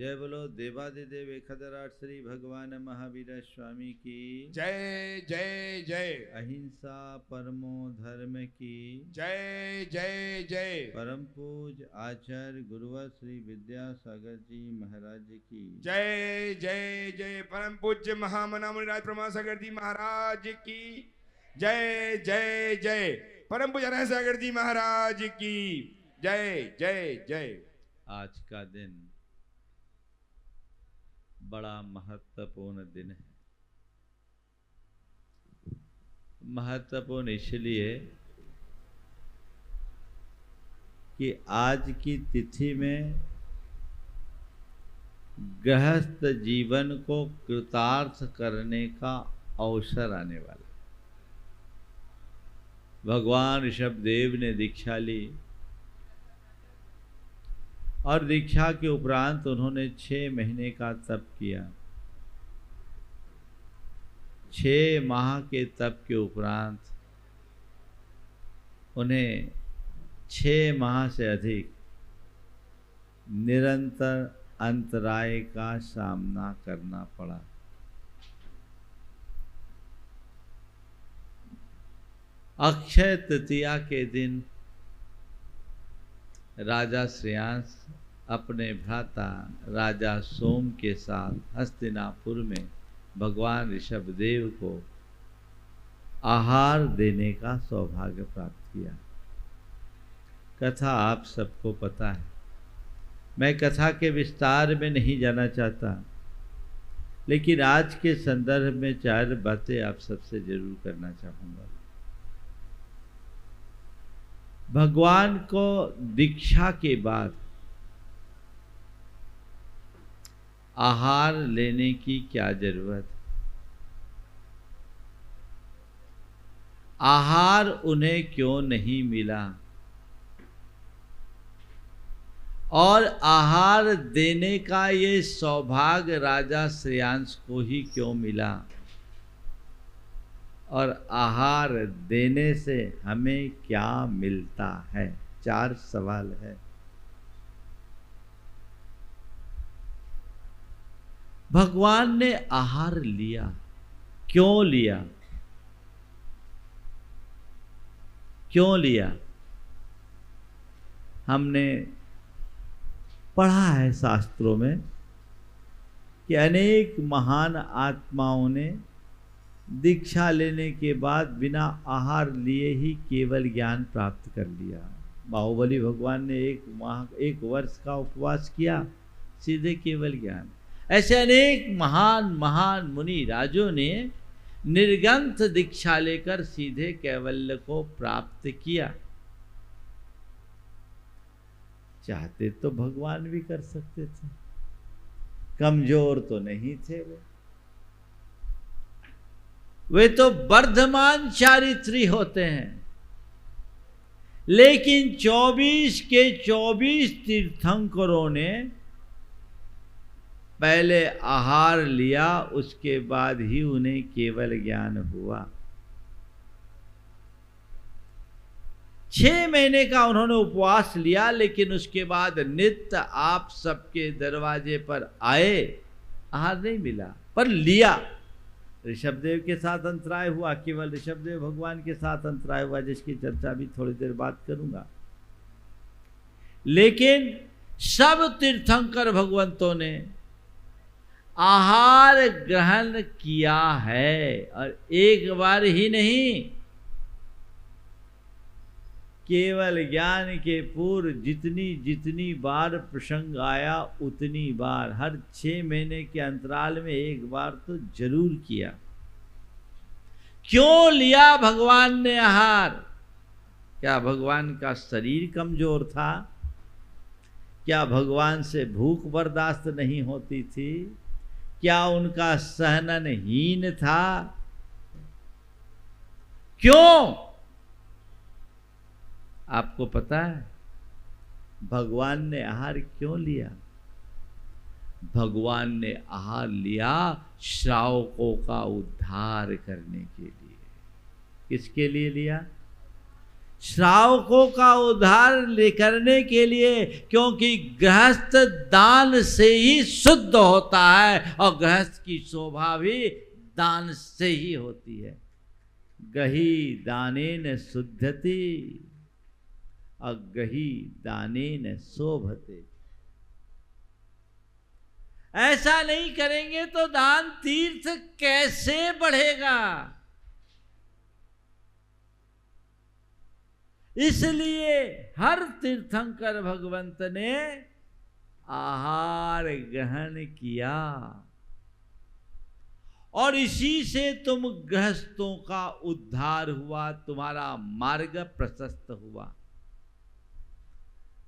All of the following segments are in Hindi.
जय बोलो देवादिदेव एकहतराट श्री भगवान महावीर स्वामी की जय जय जय। अहिंसा परमो धर्म की जय जय जय। परम पूज आचार्य गुरुवर श्री विद्यासागर जी महाराज की जय जय जय। परम पूज्य महामना मुनिराज प्रमासागर जी महाराज की जय जय जय। परम पूज्य हरि सागर जी महाराज की जय जय जय। आज का दिन बड़ा महत्वपूर्ण दिन है। महत्वपूर्ण इसलिए कि आज की तिथि में गृहस्थ जीवन को कृतार्थ करने का अवसर आने वाला। भगवान ऋषभदेव ने दीक्षा ली और दीक्षा के उपरांत उन्होंने 6 महीने का तप किया। 6 माह के तप के उपरांत उन्हें 6 माह से अधिक निरंतर अंतराय का सामना करना पड़ा। अक्षय तृतीया के दिन राजा श्रेयांस अपने भ्राता राजा सोम के साथ हस्तिनापुर में भगवान ऋषभदेव को आहार देने का सौभाग्य प्राप्त किया। कथा आप सबको पता है, मैं कथा के विस्तार में नहीं जाना चाहता, लेकिन आज के संदर्भ में 4 बातें आप सबसे जरूर करना चाहूँगा। भगवान को दीक्षा के बाद आहार लेने की क्या जरूरत? आहार उन्हें क्यों नहीं मिला और आहार देने का ये सौभाग्य राजा श्रेयांस को ही क्यों मिला और आहार देने से हमें क्या मिलता है? 4 सवाल है। भगवान ने आहार लिया, क्यों लिया? क्यों लिया? हमने पढ़ा है शास्त्रों में कि अनेक महान आत्माओं ने दीक्षा लेने के बाद बिना आहार लिए ही केवल ज्ञान प्राप्त कर लिया। बाहुबली भगवान ने 1 वर्ष का उपवास किया, सीधे केवल ज्ञान। ऐसे अनेक महान महान मुनि राजों ने निर्ग्रंथ दीक्षा लेकर सीधे कैवल्य को प्राप्त किया। चाहते तो भगवान भी कर सकते थे, कमजोर तो नहीं थे वे तो वर्धमान चारित्री होते हैं। लेकिन 24 के 24 तीर्थंकरों ने पहले आहार लिया, उसके बाद ही उन्हें केवल ज्ञान हुआ। 6 महीने का उन्होंने उपवास लिया, लेकिन उसके बाद नित्य आप सबके दरवाजे पर आए, आहार नहीं मिला पर लिया। ऋषभदेव के साथ अंतराय हुआ, केवल ऋषभदेव भगवान के साथ अंतराय हुआ, जिसकी चर्चा भी थोड़ी देर बाद करूंगा। लेकिन सब तीर्थंकर भगवंतों ने आहार ग्रहण किया है, और एक बार ही नहीं, केवल ज्ञान के पूर्व जितनी जितनी बार प्रसंग आया उतनी बार, हर 6 महीने के अंतराल में 1 बार तो जरूर किया। क्यों लिया भगवान ने आहार? क्या भगवान का शरीर कमजोर था? क्या भगवान से भूख बर्दाश्त नहीं होती थी? क्या उनका सहननहीन था? क्यों? आपको पता है भगवान ने आहार क्यों लिया? भगवान ने आहार लिया श्रावकों का उद्धार करने के लिए। किसके लिए लिया? श्रावकों का उद्धार करने के लिए, क्योंकि गृहस्थ दान से ही शुद्ध होता है और गृहस्थ की शोभा भी दान से ही होती है। गही दानेन शुद्धति अगही दानेन शोभते। ऐसा नहीं करेंगे तो दान तीर्थ कैसे बढ़ेगा। इसलिए हर तीर्थंकर भगवंत ने आहार ग्रहण किया और इसी से तुम गृहस्थों का उद्धार हुआ, तुम्हारा मार्ग प्रशस्त हुआ।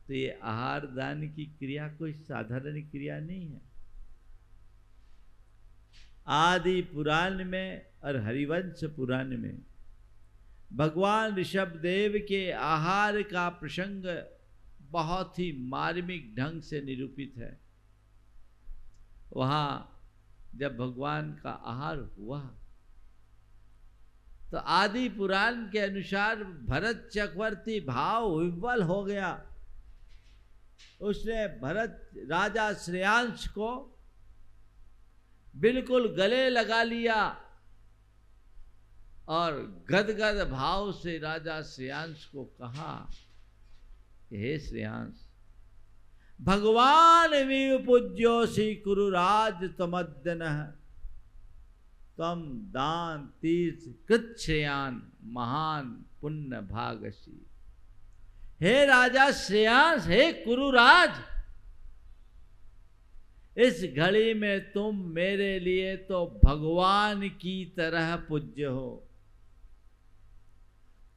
तो ये आहार दान की क्रिया कोई साधारण क्रिया नहीं है। आदि पुराण में और हरिवंश पुराण में भगवान ऋषभदेव के आहार का प्रसंग बहुत ही मार्मिक ढंग से निरूपित है। वहां जब भगवान का आहार हुआ तो आदि पुराण के अनुसार भरत चक्रवर्ती भाव विह्वल हो गया। उसने भरत राजा श्रेयांश को बिल्कुल गले लगा लिया और गदगद भाव से राजा श्रेयांश को कहा, हे श्रेयांश, भगवान में पूज्योसी कुरुराज तमद्दनः तम दान तीर्थ कृच्छ्रेयान महान पुण्य भागसी। हे राजा श्रेयांश, हे कुरुराज, इस घड़ी में तुम मेरे लिए तो भगवान की तरह पूज्य हो।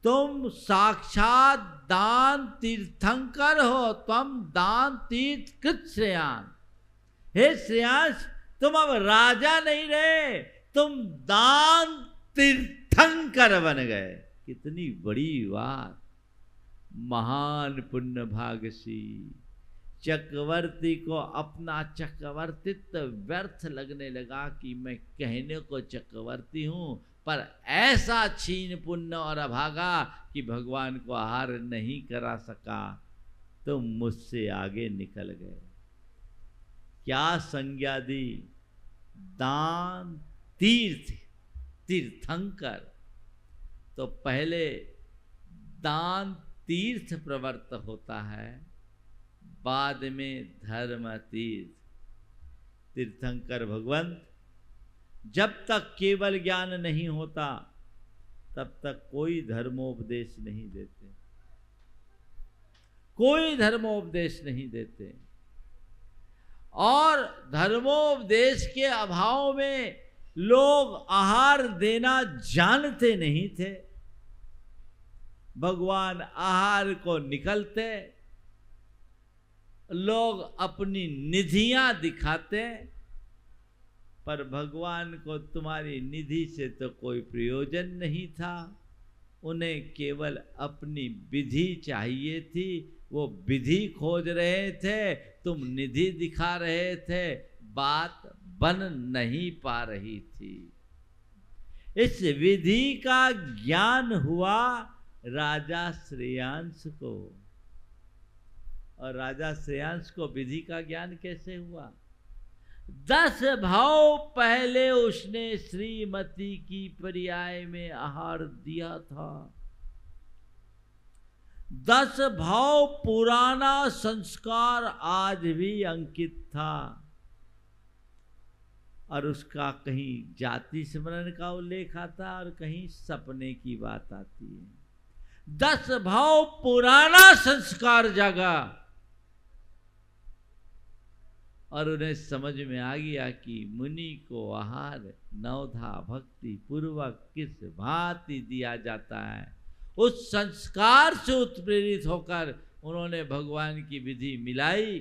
तुम साक्षात दान तीर्थंकर हो, तुम दान तीर्थ कृत श्रेयान। हे श्रेयांश, तुम अब राजा नहीं रहे, तुम दान तीर्थंकर बन गए। कितनी बड़ी बात। महान पुण्य भागसी। चक्रवर्ती को अपना चक्रवर्तित्व व्यर्थ लगने लगा कि मैं कहने को चक्रवर्ती हूं, पर ऐसा छीन पुण्य और अभागा कि भगवान को आहार नहीं करा सका, तो मुझसे आगे निकल गए। क्या संज्ञा दी? दान तीर्थ, तीर्थंकर। तो पहले दान तीर्थ प्रवर्त होता है, बाद में धर्म तीर्थ। तीर्थंकर भगवंत जब तक केवल ज्ञान नहीं होता तब तक कोई धर्मोपदेश नहीं देते, कोई धर्मोपदेश नहीं देते। और धर्मोपदेश के अभाव में लोग आहार देना जानते नहीं थे। भगवान आहार को निकलते, लोग अपनी निधियां दिखाते, पर भगवान को तुम्हारी निधि से तो कोई प्रयोजन नहीं था। उन्हें केवल अपनी विधि चाहिए थी, वो विधि खोज रहे थे, तुम निधि दिखा रहे थे, बात बन नहीं पा रही थी। इस विधि का ज्ञान हुआ राजा श्रेयांश को। और राजा श्रेयांश को विधि का ज्ञान कैसे हुआ? 10 भाव पहले उसने श्रीमती की पर्याय में आहार दिया था। 10 भाव पुराना संस्कार आज भी अंकित था, और उसका कहीं जाति स्मरण का उल्लेख आता और कहीं सपने की बात आती है। 10 भाव पुराना संस्कार जागा और उन्हें समझ में आ गया कि मुनि को आहार नवधा भक्ति पूर्वक किस भांति दिया जाता है। उस संस्कार से उत्प्रेरित होकर उन्होंने भगवान की विधि मिलाई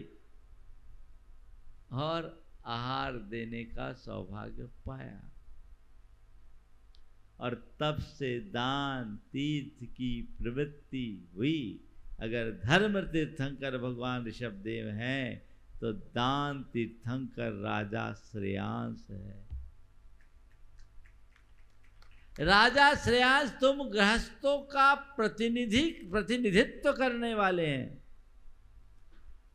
और आहार देने का सौभाग्य पाया। और तब से दान तीर्थ की प्रवृत्ति हुई। अगर धर्म तीर्थंकर भगवान ऋषभदेव हैं तो दान तीर्थंकर राजा श्रेयांश है। राजा श्रेयांश तुम गृहस्थों का प्रतिनिधित्व करने वाले हैं,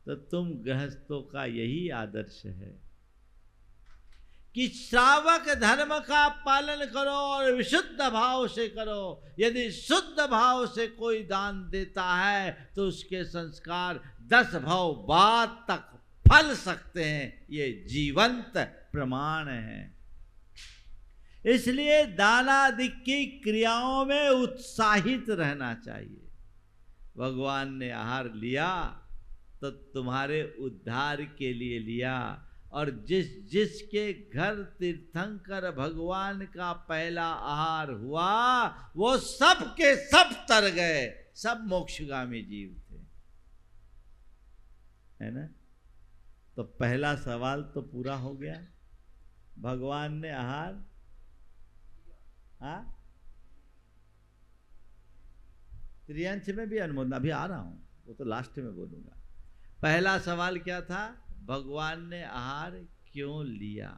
तो तुम गृहस्थों का यही आदर्श है कि श्रावक धर्म का पालन करो और विशुद्ध भाव से करो। यदि शुद्ध भाव से कोई दान देता है तो उसके संस्कार 10 भव बाद तक फल सकते हैं, ये जीवंत प्रमाण है। इसलिए दानादि की क्रियाओं में उत्साहित रहना चाहिए। भगवान ने आहार लिया तो तुम्हारे उद्धार के लिए लिया, और जिसके घर तीर्थंकर भगवान का पहला आहार हुआ वो सब के सब तर गए, सब मोक्षगामी जीव थे, है ना। तो पहला सवाल तो पूरा हो गया। भगवान ने आहार, त्रियांश में भी अनुमोदन, अभी आ रहा हूं, वो तो लास्ट में बोलूंगा। पहला सवाल क्या था? भगवान ने आहार क्यों लिया।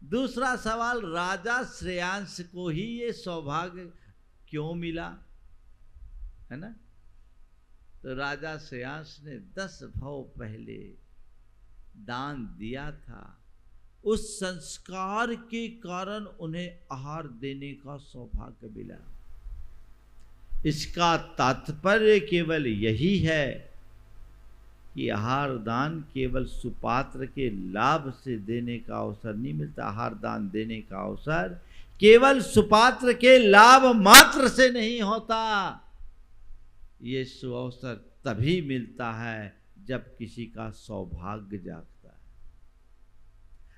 दूसरा सवाल, राजा श्रेयांश को ही ये सौभाग्य क्यों मिला, है ना। तो राजा श्रेयांश ने 10 भव पहले दान दिया था, उस संस्कार के कारण उन्हें आहार देने का सौभाग्य मिला। इसका तात्पर्य केवल यही है कि आहार दान केवल सुपात्र के लाभ से देने का अवसर नहीं मिलता। आहार दान देने का अवसर केवल सुपात्र के लाभ मात्र से नहीं होता। ये सुअवसर तभी मिलता है जब किसी का सौभाग्य जागता है।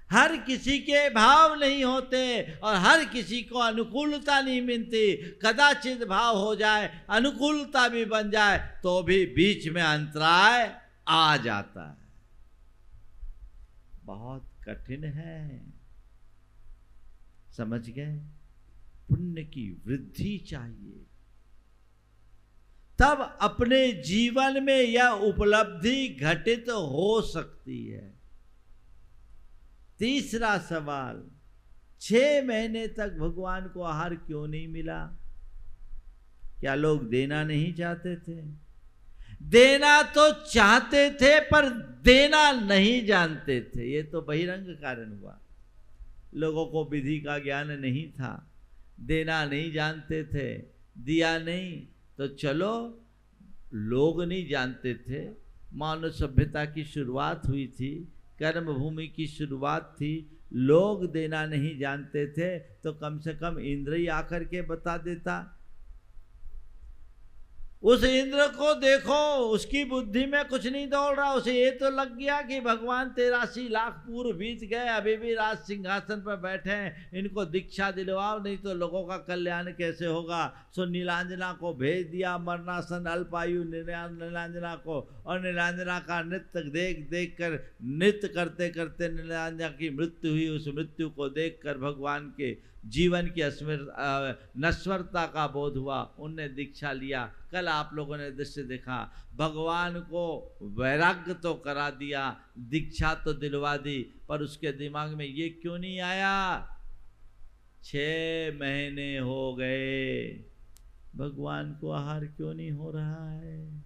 हर किसी के भाव नहीं होते और हर किसी को अनुकूलता नहीं मिलती। कदाचित भाव हो जाए, अनुकूलता भी बन जाए, तो भी बीच में अंतराय आ जाता है। बहुत कठिन है, समझ गए। पुण्य की वृद्धि चाहिए, तब अपने जीवन में यह उपलब्धि घटित हो सकती है। तीसरा सवाल, 6 महीने तक भगवान को आहार क्यों नहीं मिला? क्या लोग देना नहीं चाहते थे? देना तो चाहते थे पर देना नहीं जानते थे। ये तो बहिरंग कारण हुआ। लोगों को विधि का ज्ञान नहीं था, देना नहीं जानते थे, दिया नहीं। तो चलो, लोग नहीं जानते थे, मानव सभ्यता की शुरुआत हुई थी, कर्म भूमि की शुरुआत थी। लोग देना नहीं जानते थे तो कम से कम इंद्र ही आकर के बता देता। उस इंद्र को देखो, उसकी बुद्धि में कुछ नहीं दौड़ रहा। उसे ये तो लग गया कि भगवान 83 लाख पूर्व बीत गए, अभी भी राज सिंहासन पर बैठे हैं, इनको दीक्षा दिलवाओ, नहीं तो लोगों का कल्याण कैसे होगा। सो नीलांजना को भेज दिया, मरणासन अल्पायु नीलांजना को, और नीलांजना का नृत्य देख देख कर, नृत्य करते करते नीलांजना की मृत्यु हुई। उस मृत्यु को देख कर भगवान के जीवन की नश्वरता का बोध हुआ, उनने दीक्षा लिया। कल आप लोगों ने दृश्य देखा, भगवान को वैराग्य तो करा दिया, दीक्षा तो दिलवा दी, पर उसके दिमाग में ये क्यों नहीं आया 6 महीने हो गए, भगवान को आहार क्यों नहीं हो रहा है।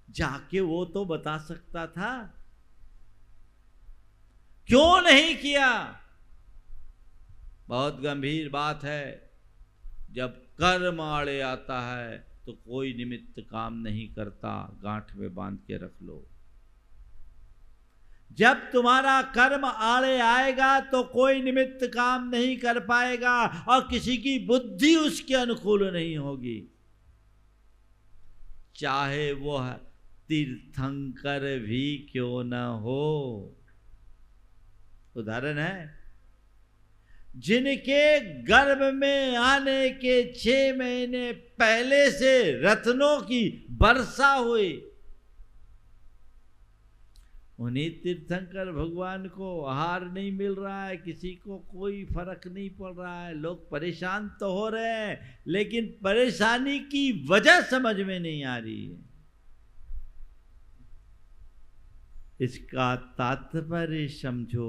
जाके वो तो बता सकता था, क्यों नहीं किया। बहुत गंभीर बात है। जब कर्म आड़े आता है तो कोई निमित्त काम नहीं करता, गांठ में बांध के रख लो। जब तुम्हारा कर्म आड़े आएगा तो कोई निमित्त काम नहीं कर पाएगा और किसी की बुद्धि उसके अनुकूल नहीं होगी, चाहे वो तीर्थंकर भी क्यों न हो। उदाहरण है, जिनके गर्भ में आने के 6 महीने पहले से रत्नों की वर्षा हुई, उन्हीं तीर्थंकर भगवान को आहार नहीं मिल रहा है, किसी को कोई फर्क नहीं पड़ रहा है। लोग परेशान तो हो रहे हैं, लेकिन परेशानी की वजह समझ में नहीं आ रही है। इसका तात्पर्य समझो।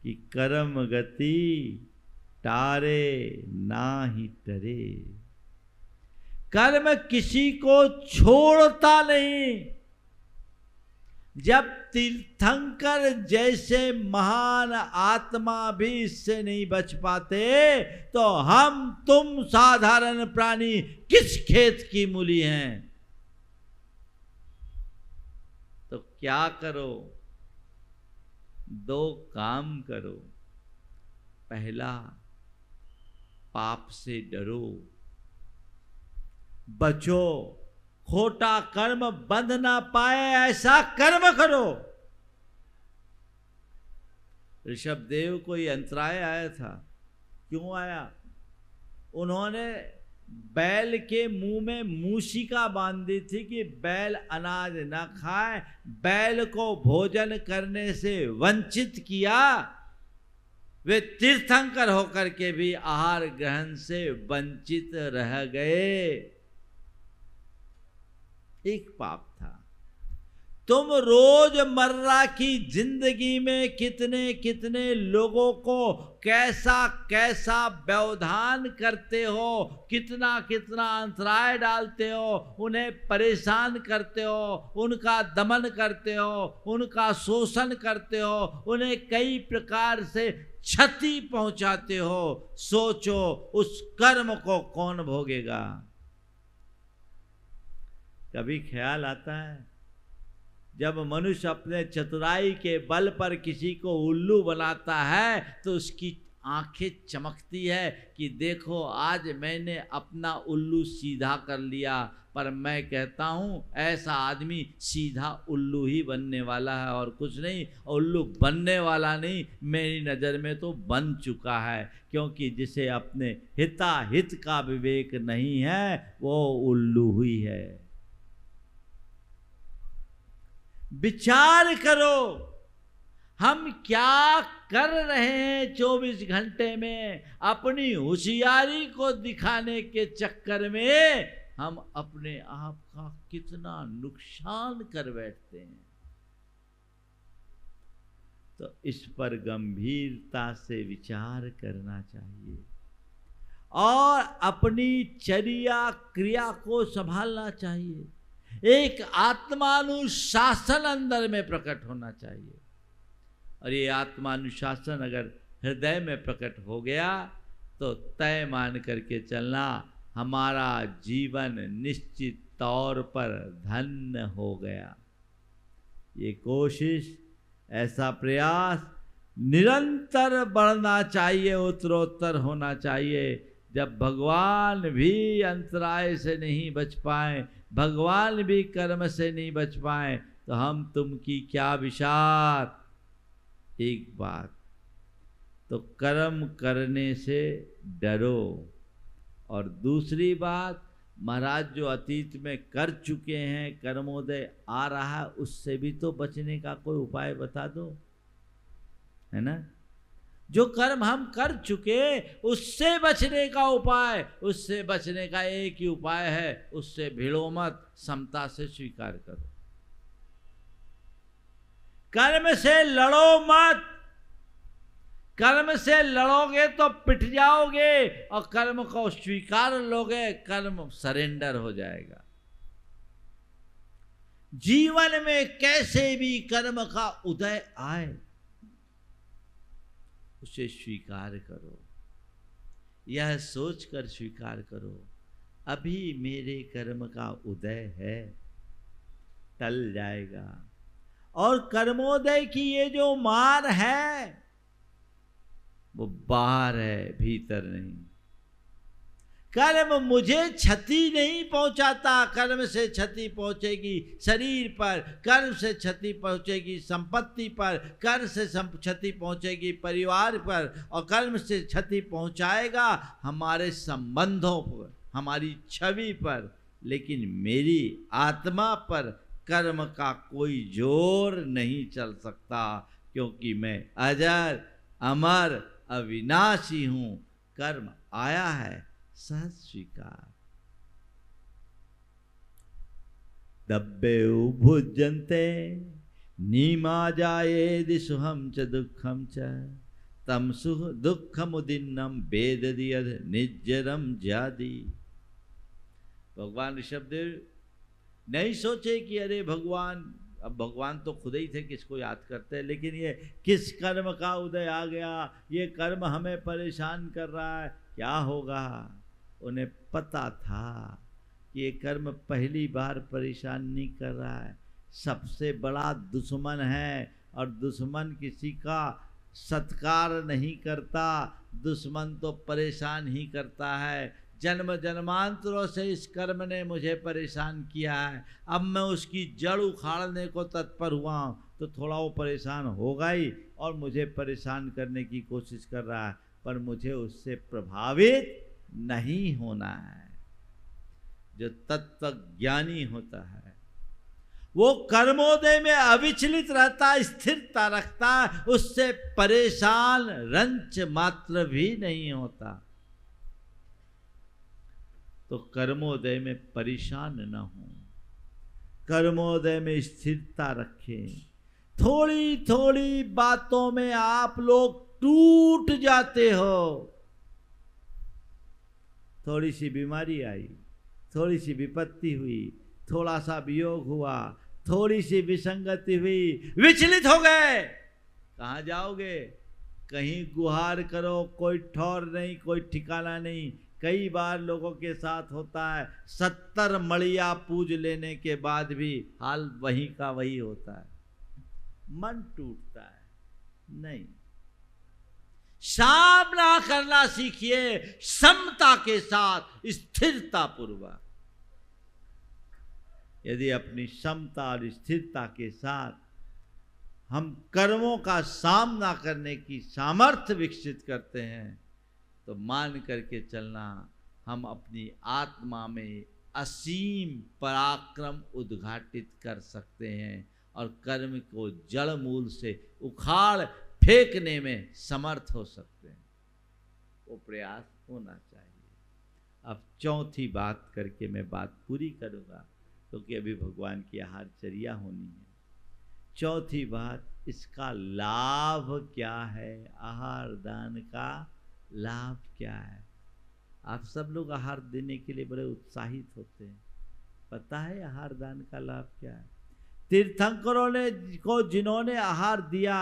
कि कर्म गति टारे नाही टरे। कर्म किसी को छोड़ता नहीं। जब तीर्थंकर जैसे महान आत्मा भी इससे नहीं बच पाते तो हम तुम साधारण प्राणी किस खेत की मूली हैं। तो क्या करो, दो काम करो। पहला, पाप से डरो, बचो, खोटा कर्म बंध ना पाए ऐसा कर्म करो। ऋषभदेव को ये अंतराय आया था। क्यों आया? उन्होंने बैल के मुंह में मूसिका बांधी थी कि बैल अनाज न खाए, बैल को भोजन करने से वंचित किया। वे तीर्थंकर होकर के भी आहार ग्रहण से वंचित रह गए। एक पाप था। तुम रोजमर्रा की जिंदगी में कितने कितने लोगों को कैसा कैसा व्यवधान करते हो, कितना कितना अंतराय डालते हो, उन्हें परेशान करते हो, उनका दमन करते हो, उनका शोषण करते हो, उन्हें कई प्रकार से क्षति पहुंचाते हो। सोचो उस कर्म को कौन भोगेगा? कभी ख्याल आता है जब मनुष्य अपने चतुराई के बल पर किसी को उल्लू बनाता है तो उसकी आंखें चमकती है कि देखो आज मैंने अपना उल्लू सीधा कर लिया। पर मैं कहता हूँ ऐसा आदमी सीधा उल्लू ही बनने वाला है और कुछ नहीं। उल्लू बनने वाला नहीं, मेरी नज़र में तो बन चुका है। क्योंकि जिसे अपने हिताहित का विवेक नहीं है वो उल्लू ही है। विचार करो हम क्या कर रहे हैं 24 घंटे में। अपनी होशियारी को दिखाने के चक्कर में हम अपने आप का कितना नुकसान कर बैठते हैं। तो इस पर गंभीरता से विचार करना चाहिए और अपनी चर्या क्रिया को संभालना चाहिए। एक आत्मानुशासन अंदर में प्रकट होना चाहिए और ये आत्मानुशासन अगर हृदय में प्रकट हो गया तो तय मान करके चलना, हमारा जीवन निश्चित तौर पर धन्य हो गया। ये कोशिश, ऐसा प्रयास निरंतर बढ़ना चाहिए, उत्तरोत्तर होना चाहिए। जब भगवान भी अंतराय से नहीं बच पाए, भगवान भी कर्म से नहीं बच पाए तो हम तुम की क्या विचार। एक बात तो कर्म करने से डरो और दूसरी बात महाराज जो अतीत में कर चुके हैं, कर्मोदय आ रहा है, उससे भी तो बचने का कोई उपाय बता दो, है ना। जो कर्म हम कर चुके उससे बचने का उपाय, उससे बचने का एक ही उपाय है, उससे भिड़ो मत, समता से स्वीकार करो। कर्म से लड़ो मत। कर्म से लड़ोगे तो पिट जाओगे और कर्म को स्वीकार लोगे, कर्म सरेंडर हो जाएगा। जीवन में कैसे भी कर्म का उदय आए उसे स्वीकार करो। यह सोचकर स्वीकार करो अभी मेरे कर्म का उदय है, टल जाएगा। और कर्मोदय की ये जो मार है वो बाहर है, भीतर नहीं। कर्म मुझे क्षति नहीं पहुंचाता, कर्म से क्षति पहुंचेगी शरीर पर, कर्म से क्षति पहुंचेगी संपत्ति पर, कर्म से क्षति पहुंचेगी परिवार पर, और कर्म से क्षति पहुंचाएगा हमारे संबंधों पर, हमारी छवि पर। लेकिन मेरी आत्मा पर कर्म का कोई जोर नहीं चल सकता, क्योंकि मैं अजर अमर अविनाशी हूं। कर्म आया है, सहज स्वीकार। दब्बे भुजन्ते नीमा जाये दिशुहम च दुखम च तमसु दुःखमुदिन्नं वेददियद् निज्जरम जादि। भगवान ऋषभदेव नहीं सोचे कि अरे भगवान, अब भगवान तो खुद ही थे, किसको याद करते हैं, लेकिन ये किस कर्म का उदय आ गया, ये कर्म हमें परेशान कर रहा है, क्या होगा। उन्हें पता था कि ये कर्म पहली बार परेशान नहीं कर रहा है, सबसे बड़ा दुश्मन है, और दुश्मन किसी का सत्कार नहीं करता, दुश्मन तो परेशान ही करता है। जन्म जन्मांतरों से इस कर्म ने मुझे परेशान किया है, अब मैं उसकी जड़ उखाड़ने को तत्पर हुआ हूँ, तो थोड़ा वो परेशान होगा ही, और मुझे परेशान करने की कोशिश कर रहा है, पर मुझे उससे प्रभावित नहीं होना है। जो तत्व ज्ञानी होता है वो कर्मोदय में अविचलित रहता, स्थिरता रखता, उससे परेशान रंच मात्र भी नहीं होता। तो कर्मोदय में परेशान न हो, कर्मोदय में स्थिरता रखें। थोड़ी थोड़ी बातों में आप लोग टूट जाते हो। थोड़ी सी बीमारी आई, थोड़ी सी विपत्ति हुई, थोड़ा सा वियोग हुआ, थोड़ी सी विसंगति हुई, विचलित हो गए, कहाँ जाओगे। कहीं गुहार करो, कोई ठौर नहीं, कोई ठिकाना नहीं। कई बार लोगों के साथ होता है, 70 मड़िया पूज लेने के बाद भी हाल वही का वही होता है, मन टूटता है। नहीं, सामना करना सीखिए समता के साथ, स्थिरता पूर्वक। यदि अपनी समता और स्थिरता के साथ हम कर्मों का सामना करने की सामर्थ्य विकसित करते हैं, तो मान करके चलना, हम अपनी आत्मा में असीम पराक्रम उद्घाटित कर सकते हैं, और कर्म को जड़ मूल से उखाड़ फेंकने में समर्थ हो सकते हैं। वो प्रयास होना चाहिए। अब चौथी बात करके मैं बात पूरी करूँगा, क्योंकि अभी भगवान की आहारचर्या होनी है। चौथी बात, इसका लाभ क्या है, आहार दान का लाभ क्या है। आप सब लोग आहार देने के लिए बड़े उत्साहित होते हैं, पता है आहार दान का लाभ क्या है। तीर्थंकरों ने को जिन्होंने आहार दिया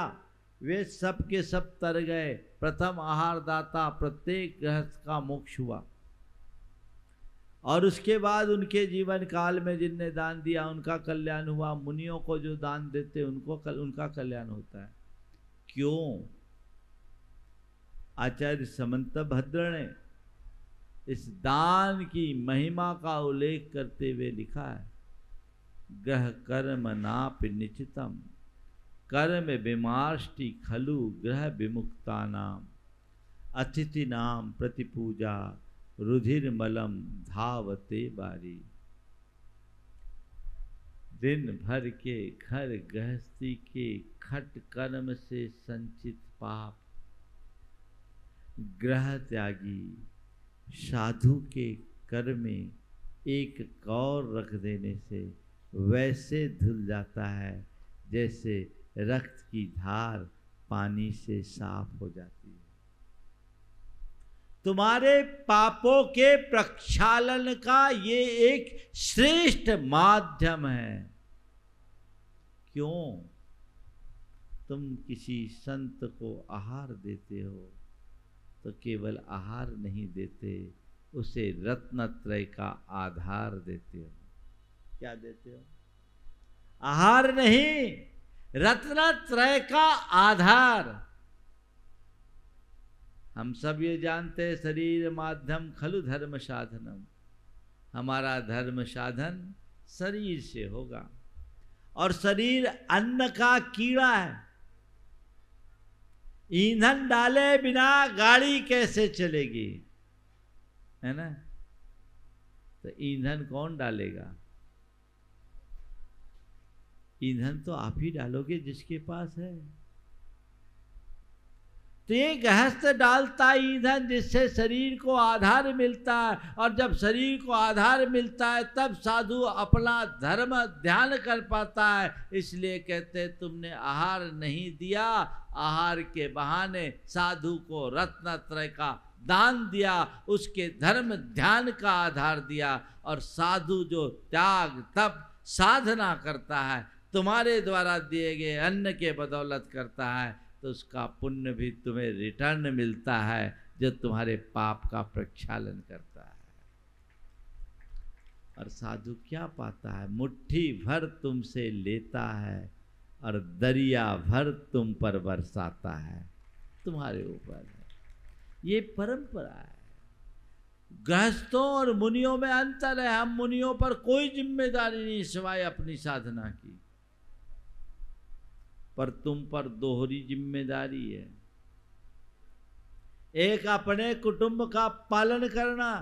वे सब के सब तर गए। प्रथम आहार दाता प्रत्येक गृहस्थ का मोक्ष हुआ, और उसके बाद उनके जीवन काल में जिनने दान दिया उनका कल्याण हुआ। मुनियों को जो दान देते उनका कल्याण होता है। क्यों? आचार्य समंत भद्र ने इस दान की महिमा का उल्लेख करते हुए लिखा है, ग्रह कर्म नाप निचितम कर्म विमाष्टि खलु ग्रह विमुक्ता नाम अतिथि नाम प्रतिपूजा रुधिर मलम धावते बारी। दिन भर के घर गृहस्थी के खट कर्म से संचित पाप ग्रह त्यागी साधु के कर में एक कौर रख देने से वैसे धुल जाता है जैसे रक्त की धार पानी से साफ हो जाती है। तुम्हारे पापों के प्रक्षालन का ये एक श्रेष्ठ माध्यम है। क्यों? तुम किसी संत को आहार देते हो तो केवल आहार नहीं देते, उसे रत्नत्रय का आधार देते हो। क्या देते हो? आहार नहीं, रत्नत्रय का आधार। हम सब ये जानते हैं, शरीर माध्यम खलु धर्म साधनम, हमारा धर्म साधन शरीर से होगा, और शरीर अन्न का कीड़ा है। ईंधन डाले बिना गाड़ी कैसे चलेगी, है ना? तो ईंधन कौन डालेगा? ईंधन तो आप ही डालोगे जिसके पास है। तो ये गृहस्थ डालता ईंधन जिससे शरीर को आधार मिलता है, और जब शरीर को आधार मिलता है तब साधु अपना धर्म ध्यान कर पाता है। इसलिए कहते हैं तुमने आहार नहीं दिया, आहार के बहाने साधु को रत्नत्रय का दान दिया, उसके धर्म ध्यान का आधार दिया। और साधु जो त्याग तप साधना करता है, तुम्हारे द्वारा दिए गए अन्न के बदौलत करता है, तो उसका पुण्य भी तुम्हें रिटर्न मिलता है, जो तुम्हारे पाप का प्रक्षालन करता है। और साधु क्या पाता है? मुट्ठी भर तुमसे लेता है और दरिया भर तुम पर बरसाता है, तुम्हारे ऊपर है। ये परंपरा है। गृहस्थों और मुनियों में अंतर है। हम मुनियों पर कोई जिम्मेदारी नहीं सिवाय अपनी साधना की, पर तुम पर दोहरी जिम्मेदारी है। एक अपने कुटुंब का पालन करना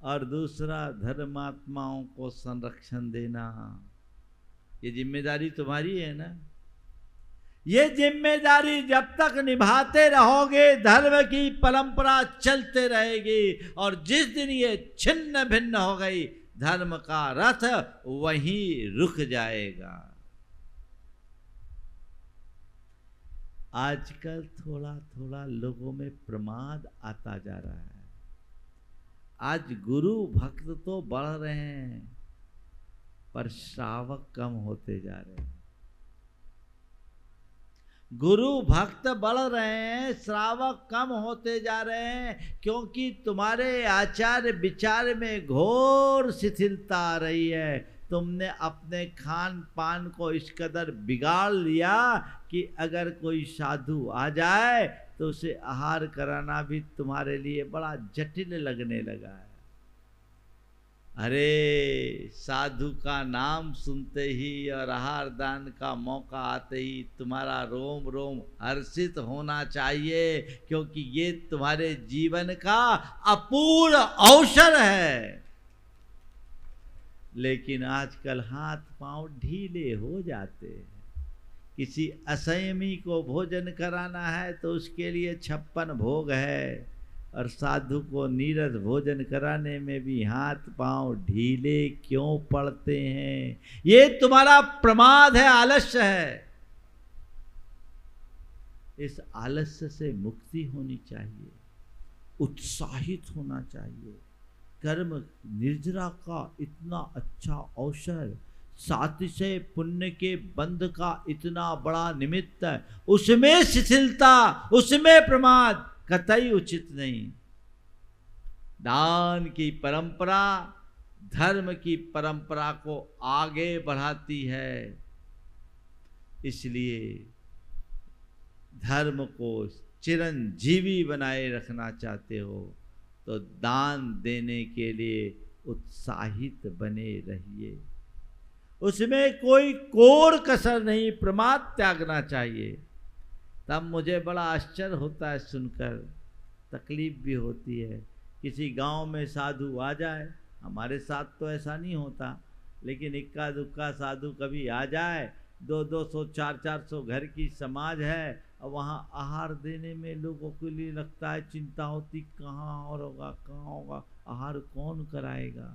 और दूसरा धर्मात्माओं को संरक्षण देना। ये जिम्मेदारी तुम्हारी है ना। ये जिम्मेदारी जब तक निभाते रहोगे धर्म की परंपरा चलते रहेगी, और जिस दिन ये छिन्न भिन्न हो गई धर्म का रथ वहीं रुक जाएगा। आजकल थोड़ा थोड़ा लोगों में प्रमाद आता जा रहा है। आज गुरु भक्त तो बढ़ रहे हैं, पर श्रावक कम होते जा रहे हैं। गुरु भक्त बढ़ रहे हैं, श्रावक कम होते जा रहे हैं, क्योंकि तुम्हारे आचार विचार में घोर शिथिलता आ रही है। तुमने अपने खान पान को इस कदर बिगाड़ लिया कि अगर कोई साधु आ जाए तो उसे आहार कराना भी तुम्हारे लिए बड़ा जटिल लगने लगा है। अरे साधु का नाम सुनते ही और आहार दान का मौका आते ही तुम्हारा रोम रोम हर्षित होना चाहिए, क्योंकि ये तुम्हारे जीवन का अपूर्व अवसर है। लेकिन आजकल हाथ पांव ढीले हो जाते हैं। किसी असंयमी को भोजन कराना है तो उसके लिए 56 भोग है, और साधु को नीरस भोजन कराने में भी हाथ पांव ढीले क्यों पड़ते हैं? ये तुम्हारा प्रमाद है, आलस्य है। इस आलस्य से मुक्ति होनी चाहिए, उत्साहित होना चाहिए। कर्म निर्जरा का इतना अच्छा अवसर, सातिशय पुण्य के बंध का इतना बड़ा निमित्त है, उसमें शिथिलता, उसमें प्रमाद कतई उचित नहीं। दान की परंपरा धर्म की परंपरा को आगे बढ़ाती है। इसलिए धर्म को चिरंजीवी बनाए रखना चाहते हो तो दान देने के लिए उत्साहित बने रहिए। उसमें कोई कोर कसर नहीं, प्रमाद त्यागना चाहिए। तब मुझे बड़ा आश्चर्य होता है सुनकर, तकलीफ भी होती है। किसी गांव में साधु आ जाए, हमारे साथ तो ऐसा नहीं होता, लेकिन इक्का दुक्का साधु कभी आ जाए, 200 400 घर की समाज है, और वहाँ आहार देने में लोगों के लिए लगता है चिंता होती, कहाँ और होगा, कहाँ होगा, आहार कौन कराएगा।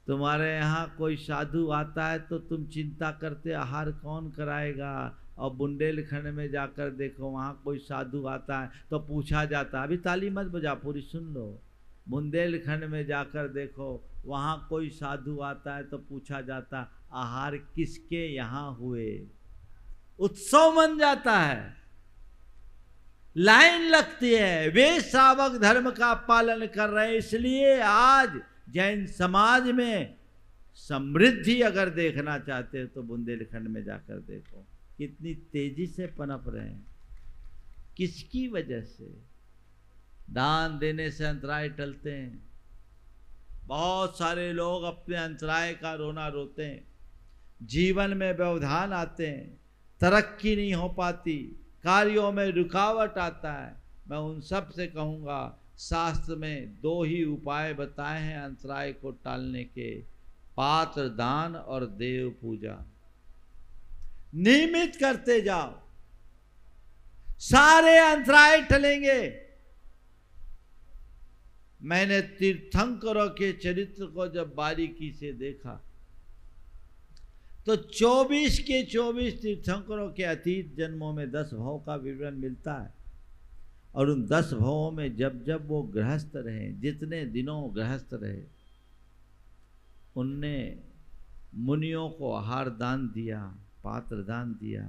तुम्हारे यहाँ कोई साधु आता है तो तुम चिंता करते आहार कौन कराएगा, और बुंदेलखंड में जाकर देखो, वहाँ कोई साधु आता है तो पूछा जाता है, अभी ताली मत बजा, पूरी सुन लो। बुंदेलखंड में जाकर देखो, वहाँ कोई साधु आता है तो पूछा जाता आहार किसके यहाँ हुए। उत्सव बन जाता है, लाइन लगती है। वे श्रावक धर्म का पालन कर रहे हैं। इसलिए आज जैन समाज में समृद्धि अगर देखना चाहते हो तो बुंदेलखंड में जाकर देखो, कितनी तेजी से पनप रहे हैं। किसकी वजह से? दान देने से अंतराय टलते हैं। बहुत सारे लोग अपने अंतराय का रोना रोते हैं, जीवन में व्यवधान आते हैं, तरक्की नहीं हो पाती, कार्यों में रुकावट आता है। मैं उन सब से कहूँगा, शास्त्र में 2 ही उपाय बताए हैं अंतराय को टालने के, पात्र दान और देव पूजा। नियमित करते जाओ, सारे अंतराय टलेंगे। मैंने तीर्थंकरों के चरित्र को जब बारीकी से देखा तो 24 के 24 तीर्थंकरों के अतीत जन्मों में 10 भवों का विवरण मिलता है। और उन 10 भवों में जब जब वो गृहस्थ रहे, जितने दिनों गृहस्थ रहे, उनने मुनियों को आहार दान दिया, पात्र दान दिया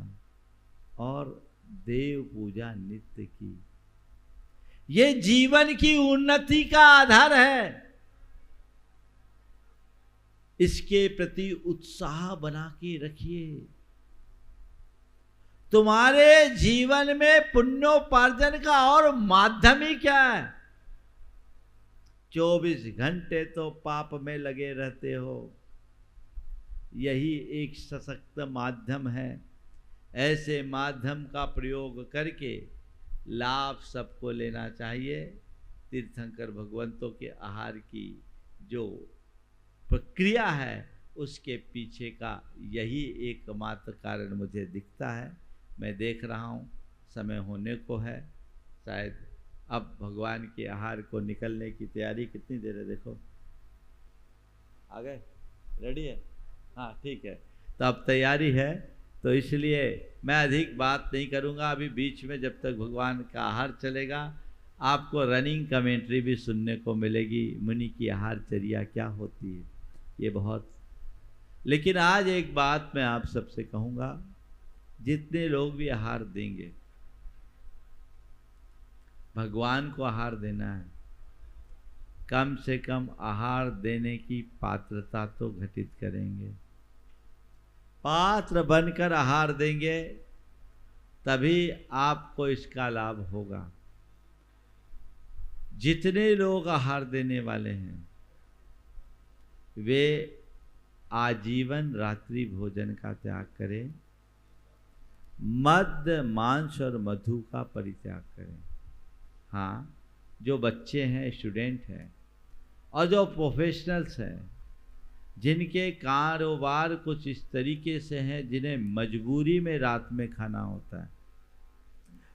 और देव पूजा नित्य की। ये जीवन की उन्नति का आधार है। इसके प्रति उत्साह बना के रखिए। तुम्हारे जीवन में पुण्योपार्जन का और माध्यम ही क्या है? 24 घंटे तो पाप में लगे रहते हो। यही एक सशक्त माध्यम है। ऐसे माध्यम का प्रयोग करके लाभ सबको लेना चाहिए। तीर्थंकर भगवंतों के आहार की जो प्रक्रिया है उसके पीछे का यही एकमात्र कारण मुझे दिखता है। मैं देख रहा हूँ समय होने को है, शायद अब भगवान के आहार को निकलने की तैयारी। कितनी देर है देखो, आ गए, रेडी है? हाँ ठीक है, तो अब तैयारी है, तो इसलिए मैं अधिक बात नहीं करूँगा। अभी बीच में जब तक भगवान का आहार चलेगा आपको रनिंग कमेंट्री भी सुनने को मिलेगी, मुनि की आहारचर्या क्या होती है, ये बहुत। लेकिन आज एक बात मैं आप सबसे कहूँगा, जितने लोग भी आहार देंगे, भगवान को आहार देना है, कम से कम आहार देने की पात्रता तो घटित करेंगे। पात्र बनकर आहार देंगे तभी आपको इसका लाभ होगा। जितने लोग आहार देने वाले हैं वे आजीवन रात्रि भोजन का त्याग करें, मद्य मांस और मधु का परित्याग करें। हाँ, जो बच्चे हैं, स्टूडेंट हैं और जो प्रोफेशनल्स हैं, जिनके कारोबार कुछ इस तरीके से हैं जिन्हें मजबूरी में रात में खाना होता है,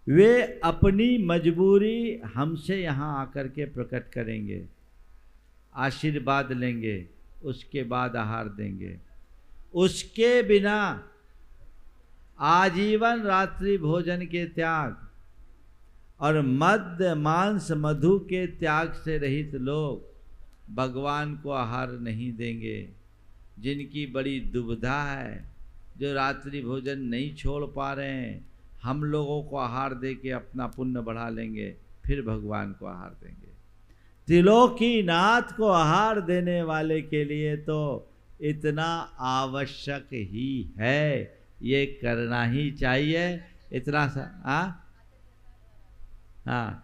वे अपनी मजबूरी हमसे यहाँ आकर के प्रकट करेंगे, आशीर्वाद लेंगे, उसके बाद आहार देंगे। उसके बिना आजीवन रात्रि भोजन के त्याग और मद्य मांस मधु के त्याग से रहित लोग भगवान को आहार नहीं देंगे। जिनकी बड़ी दुविधा है, जो रात्रि भोजन नहीं छोड़ पा रहे हैं, हम लोगों को आहार दे के अपना पुण्य बढ़ा लेंगे, फिर भगवान को आहार देंगे। त्रिलोकीनाथ को आहार देने वाले के लिए तो इतना आवश्यक ही है, ये करना ही चाहिए। इतना सा हाँ,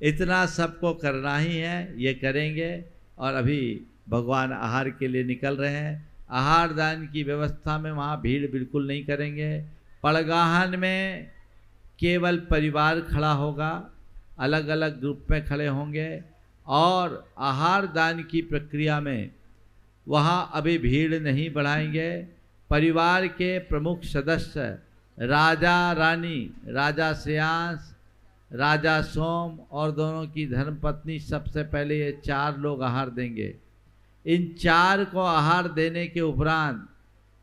इतना सबको करना ही है, ये करेंगे। और अभी भगवान आहार के लिए निकल रहे हैं। आहार दान की व्यवस्था में वहाँ भीड़ बिल्कुल नहीं करेंगे। पड़गाहन में केवल परिवार खड़ा होगा, अलग अलग ग्रुप में खड़े होंगे। और आहार दान की प्रक्रिया में वहाँ अभी भीड़ नहीं बढ़ाएंगे। परिवार के प्रमुख सदस्य, राजा रानी, राजा श्रेयांश, राजा सोम और दोनों की धर्मपत्नी, सबसे पहले ये 4 लोग आहार देंगे। इन 4 को आहार देने के उपरांत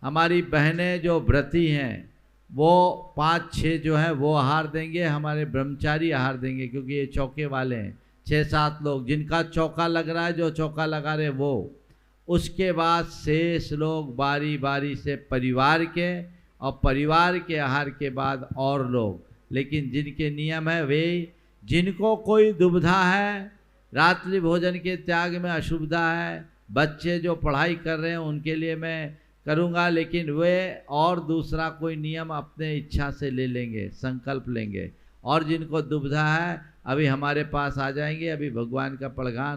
हमारी बहनें जो व्रती हैं वो 5-6 जो हैं वो आहार देंगे। हमारे ब्रह्मचारी आहार देंगे, क्योंकि ये चौके वाले हैं। 6-7 लोग जिनका चौका लग रहा है, जो चौका लगा रहे वो। उसके बाद शेष लोग बारी बारी से परिवार के, और परिवार के आहार के बाद और लोग। लेकिन जिनके नियम है वे, जिनको कोई दुविधा है, रात्रि भोजन के त्याग में अशुभता है, बच्चे जो पढ़ाई कर रहे हैं उनके लिए मैं करूँगा, लेकिन वे और दूसरा कोई नियम अपने इच्छा से ले लेंगे, संकल्प लेंगे। और जिनको दुविधा है अभी हमारे पास आ जाएंगे। अभी भगवान का पड़गान